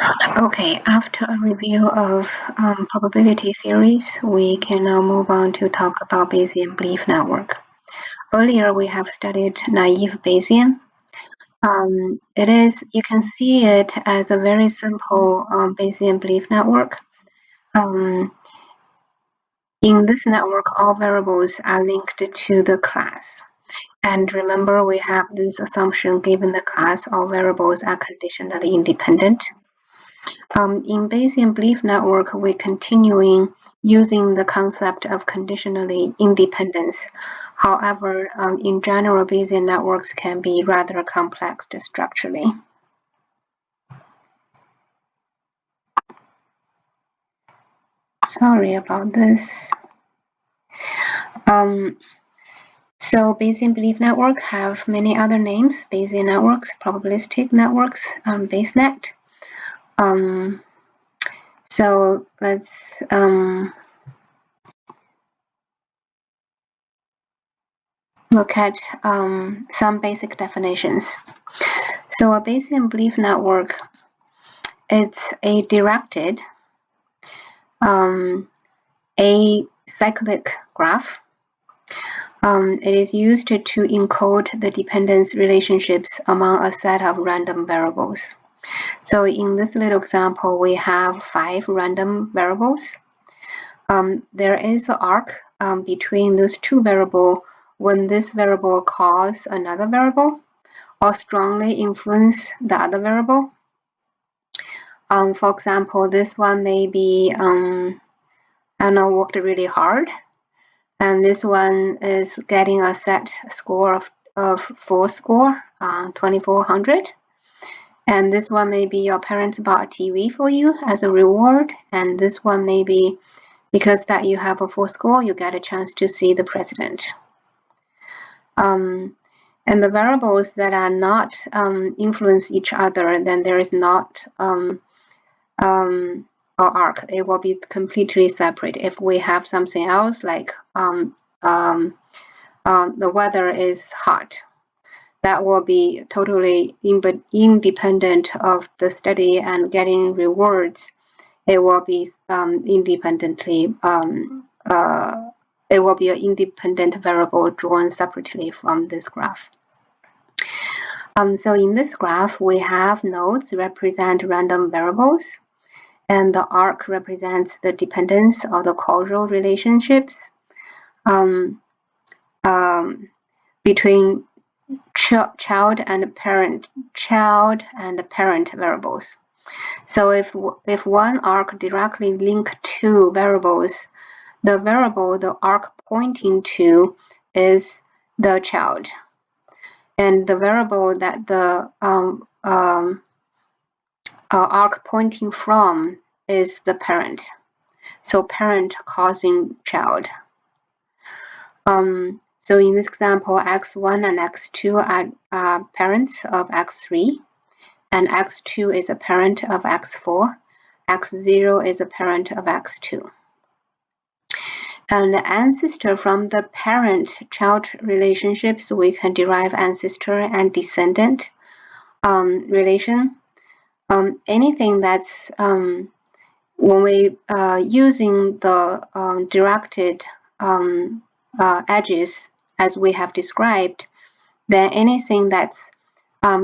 Okay, after a review of probability theories, we can now move on to talk about Bayesian belief network. Earlier, we have studied naive Bayesian. You can see it as a very simple Bayesian belief network. In this network, all variables are linked to the class. And remember, we have this assumption given the class, all variables are conditionally independent. In Bayesian belief network, we're continuing using the concept of conditionally independence. However, in general, Bayesian networks can be rather complex structurally. Sorry about this. So Bayesian belief network have many other names: Bayesian networks, probabilistic networks, BaseNet. So let's look at some basic definitions. So a Bayesian belief network, it's a directed acyclic graph. It is used to encode the dependence relationships among a set of random variables. So in this little example, we have 5 random variables. There is an arc between those 2 variables when this variable calls another variable or strongly influence the other variable. For example, this one may be, worked really hard, and this one is getting a set score of 2400. And this one may be your parents bought a TV for you as a reward, and this one may be because that you have a 4 score, you get a chance to see the president. And the variables that are not influence each other, then there is not an arc. It will be completely separate. If we have something else like the weather is hot, that will be totally independent of the study and getting rewards. It will be independently. It will be an independent variable drawn separately from this graph. So in this graph, we have nodes represent random variables, and the arc represents the dependence or the causal relationships between child and parent variables. So if one arc directly linked two variables, the variable the arc pointing to is the child, and the variable that the arc pointing from is the parent. So parent causing child. So in this example, x1 and x2 are parents of x3, and x2 is a parent of x4, x0 is a parent of x2. And the ancestor from the parent-child relationships, we can derive ancestor and descendant relation. Anything that's when we using the directed edges as we have described, then anything that's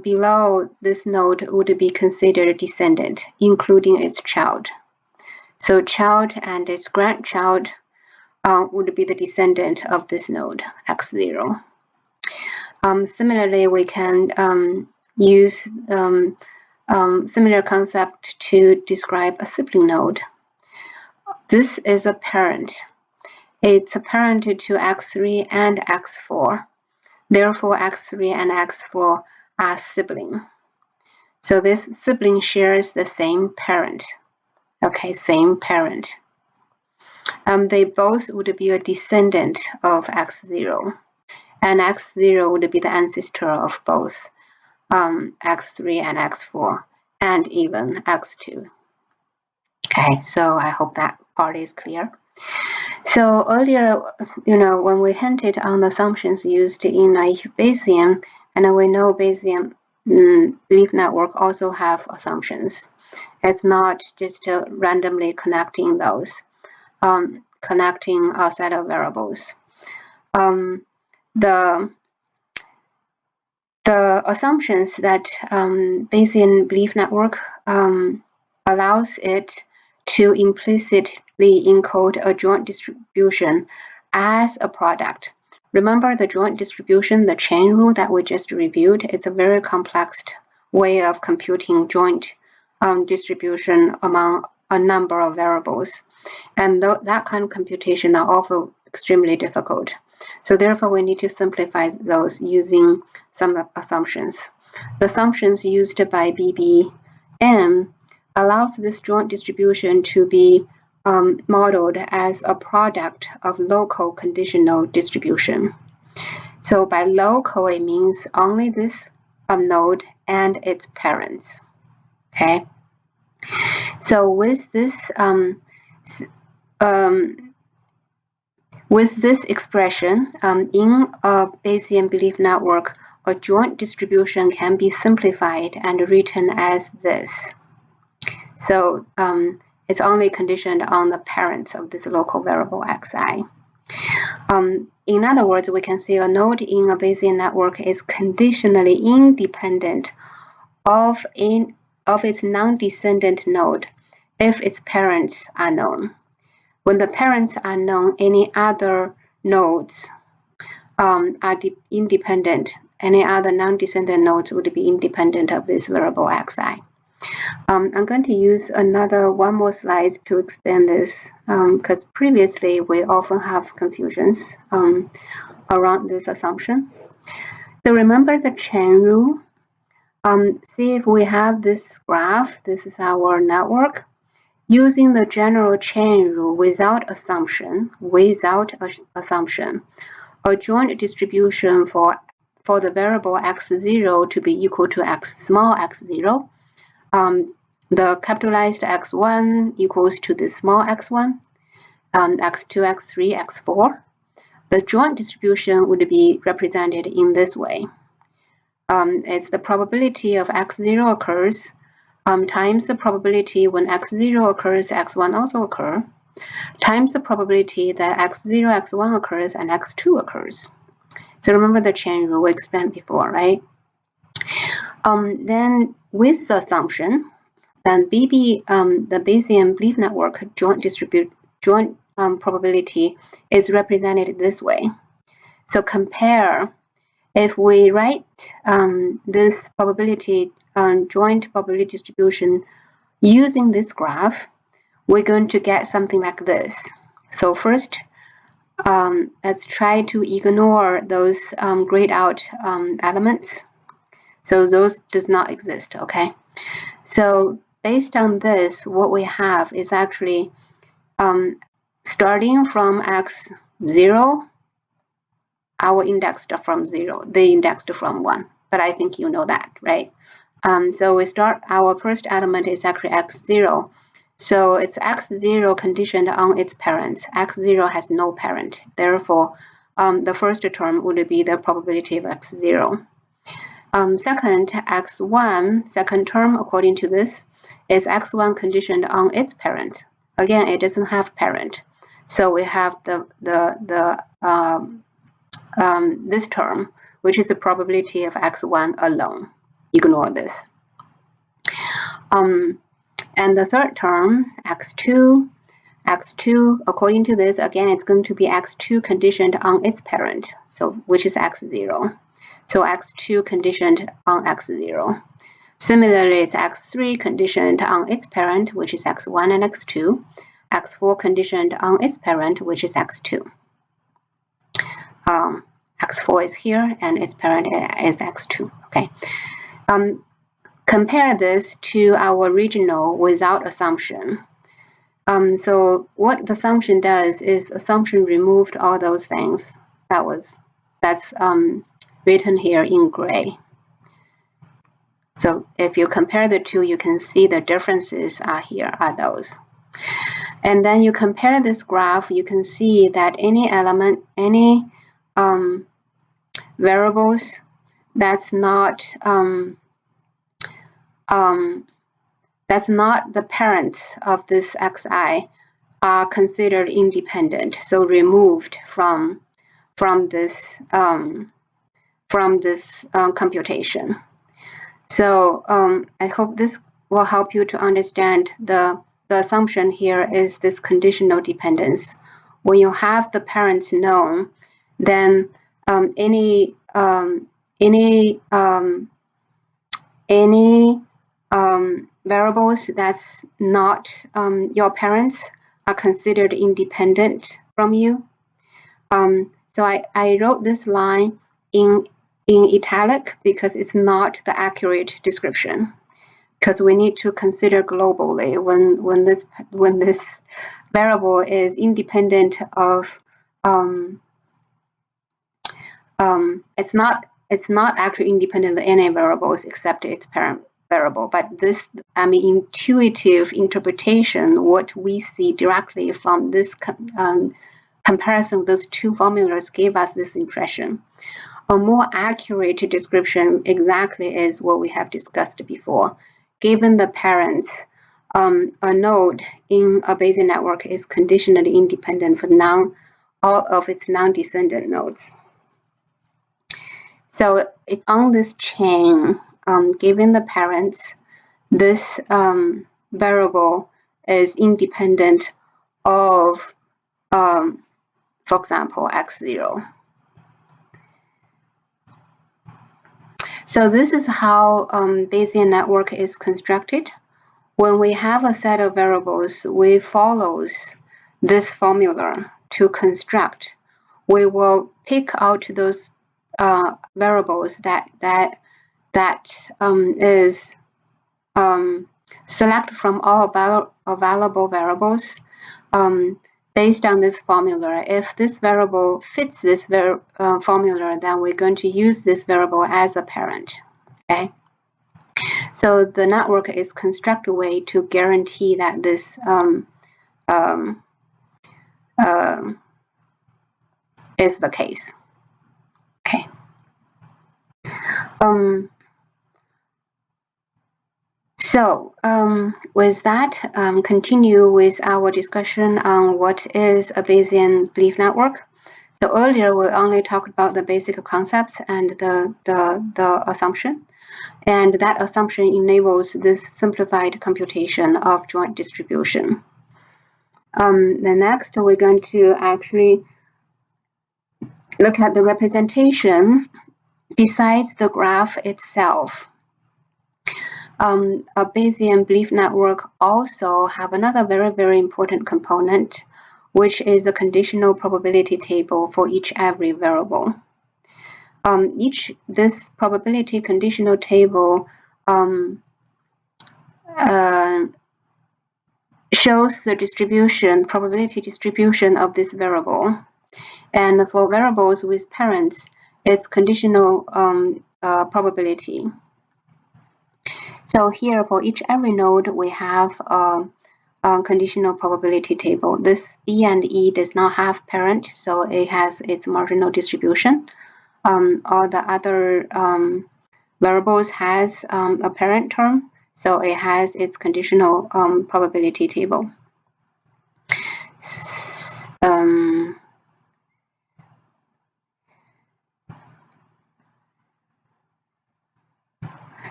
below this node would be considered descendant, including its child. So child and its grandchild would be the descendant of this node, x0. Similarly, we can use similar concept to describe a sibling node. This is a parent. It's a parent to x3 and x4. Therefore, x3 and x4 are sibling. So this sibling shares the same parent. Okay, same parent. They both would be a descendant of x0, and x0 would be the ancestor of both x3 and x4, and even x2. Okay, so I hope that part is clear. So earlier, when we hinted on the assumptions used in naive Bayesian, and we know Bayesian belief network also have assumptions. It's not just randomly connecting those, connecting a set of variables. The assumptions that Bayesian belief network allows it to implicitly encode a joint distribution as a product. Remember the joint distribution, the chain rule that we just reviewed? It's a very complex way of computing joint distribution among a number of variables. And that kind of computation are also extremely difficult. So therefore, we need to simplify those using some assumptions. The assumptions used by BBN allows this joint distribution to be modeled as a product of local conditional distribution. So by local, it means only this node and its parents. Okay. So with this expression, in a Bayesian belief network, a joint distribution can be simplified and written as this. So it's only conditioned on the parents of this local variable xi. In other words, we can say a node in a Bayesian network is conditionally independent of its non-descendant node if its parents are known. When the parents are known, any other nodes are independent. Any other non-descendant nodes would be independent of this variable xi. I'm going to use one more slide to explain this, because previously we often have confusions around this assumption. So remember the chain rule. See if we have this graph. This is our network. Using the general chain rule without assumption, a joint distribution for the variable x0 to be equal to small x0, the capitalized x1 equals to the small x1, x2, x3, x4. The joint distribution would be represented in this way. It's the probability of x0 occurs times the probability when x0 occurs, x1 also occurs, times the probability that x0, x1 occurs, and x2 occurs. So remember the chain rule we explained before, right? Then with the assumption, then the Bayesian belief network joint probability is represented this way. So compare, if we write this probability joint probability distribution using this graph, we're going to get something like this. So first, let's try to ignore those grayed out elements. So those does not exist, okay? So based on this, what we have is actually starting from x0, our indexed from 0, they indexed from 1. But I think you know that, right? So we start, our first element is actually x0. So it's x0 conditioned on its parents. x0 has no parent. Therefore, the first term would be the probability of x0. Second, x1, second term, according to this, is x1 conditioned on its parent. Again, it doesn't have parent. So we have this term, which is the probability of x1 alone. Ignore this. And the third term, x2, according to this, again, it's going to be x2 conditioned on its parent, so which is x0. So x2 conditioned on x0. Similarly, it's x3 conditioned on its parent, which is x1 and x2. x4 conditioned on its parent, which is x2. x4 is here, and its parent is x2. Okay. Compare this to our original without assumption. So what the assumption does is assumption removed all those things that's written here in gray. So if you compare the two, you can see the differences are here are those. And then you compare this graph, you can see that any element, any variables that's not that's not the parents of this xi are considered independent, so removed from this computation. So I hope this will help you to understand the assumption here is this conditional dependence. When you have the parents known, then any variables that's not your parents are considered independent from you. So I wrote this line in italic because it's not the accurate description, because we need to consider globally when this variable is independent of it's not actually independent of any variables except its parent variable. But this, intuitive interpretation, what we see directly from this comparison of those two formulas gave us this impression. A more accurate description exactly is what we have discussed before. Given the parents, a node in a Bayesian network is conditionally independent for all of its non-descendant nodes. So on this chain, given the parents, this variable is independent of, for example, x0. So this is how Bayesian network is constructed. When we have a set of variables, we follow this formula to construct. We will pick out those variables that is select from all available variables based on this formula. If this variable fits this formula, then we're going to use this variable as a parent. Okay. So the network is constructed a way to guarantee that this is the case. Okay. So with that, continue with our discussion on what is a Bayesian belief network. So earlier we only talked about the basic concepts and the assumption, and that assumption enables this simplified computation of joint distribution. The next we're going to actually look at the representation besides the graph itself. A Bayesian belief network also have another very, very important component, which is a conditional probability table for every variable. This probability conditional table shows the probability distribution of this variable. And for variables with parents, it's conditional probability. So here, for every node, we have a conditional probability table. This B and E does not have parent, so it has its marginal distribution. All the other variables has a parent term, so it has its conditional probability table.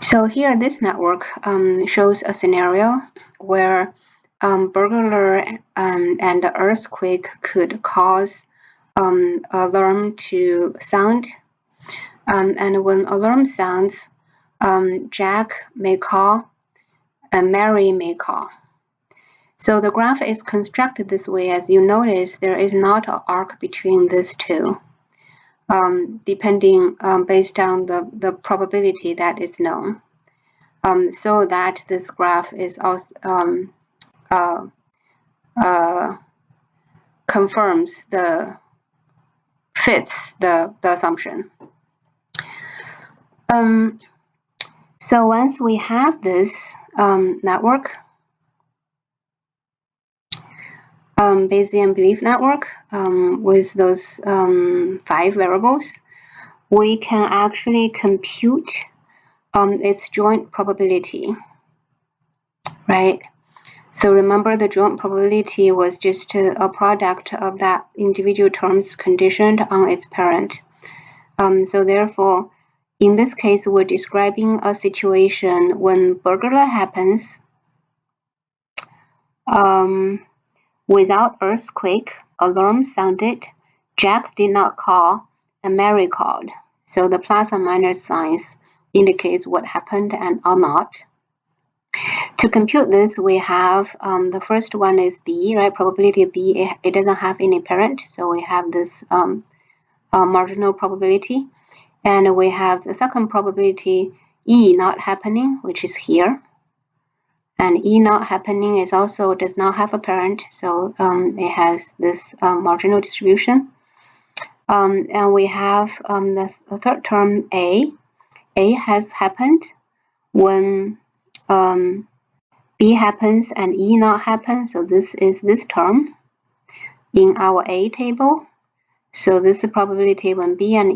So here, this network shows a scenario where burglar and earthquake could cause alarm to sound. And when alarm sounds, Jack may call and Mary may call. So the graph is constructed this way. As you notice, there is not an arc between these two, depending based on the probability that is known. So that this graph is also confirms fits the assumption. So once we have this network, Bayesian belief network with those 5 variables, we can actually compute its joint probability. right? So remember, the joint probability was just a product of that individual terms conditioned on its parent. So therefore, in this case, we're describing a situation when burglar happens without earthquake, alarm sounded, Jack did not call, and Mary called. So the plus or minus signs indicates what happened and or not. To compute this, we have the first one is B, right? Probability of B, it doesn't have any parent, so we have this marginal probability. And we have the second probability, E not happening, which is here. And E not happening is also does not have a parent, so it has this marginal distribution. And we have the third term, A. A has happened when B happens and E not happen, so this is this term in our A table. So this is the probability when B and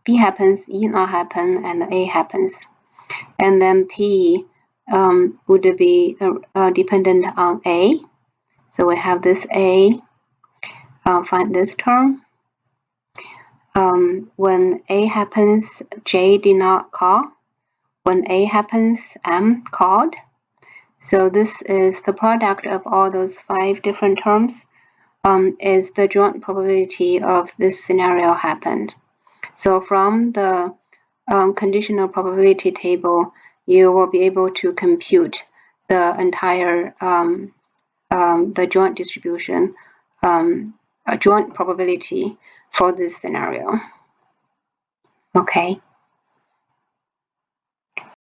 B happens, E not happen, and A happens. And then P would be dependent on A. So we have this A, find this term. When A happens, J did not call. When A happens, M called. So this is the product of all those 5 different terms is the joint probability of this scenario happened. So from the conditional probability table, you will be able to compute the entire the joint distribution, joint probability for this scenario. Okay.